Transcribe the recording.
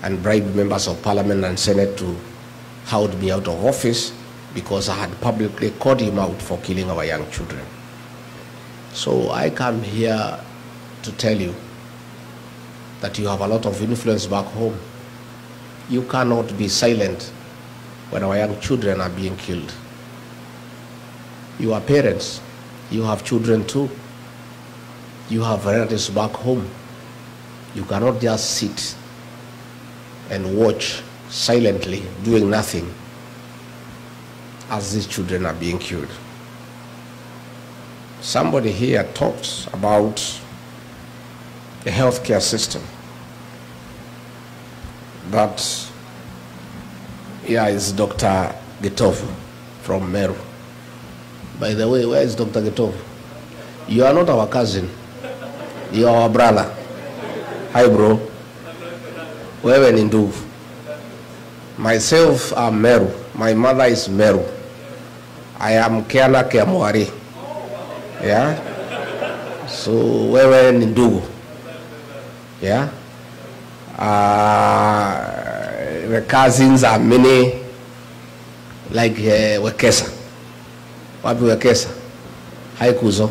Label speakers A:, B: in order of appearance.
A: and bribed members of parliament and senate to hold me out of office because I had publicly called him out for killing our young children. So I come here to tell you that you have a lot of influence back home. You cannot be silent when our young children are being killed. You are parents. You have children too. You have relatives back home. You cannot just sit and watch silently, doing nothing, as these children are being killed. Somebody here talks about the healthcare system. That here is Dr. Gitovu from Meru. By the way, where is Dr. Gitovu? You are not our cousin. You are our brother. Hi, bro. Wewe ni ndugu. Myself, I'm Meru. My mother is Meru. I am Kiana Kiamwari. Yeah? So, wewe ni ndugu. Yeah? The cousins are many, like Wekesa. Wapi Wekesa? Haikuzo.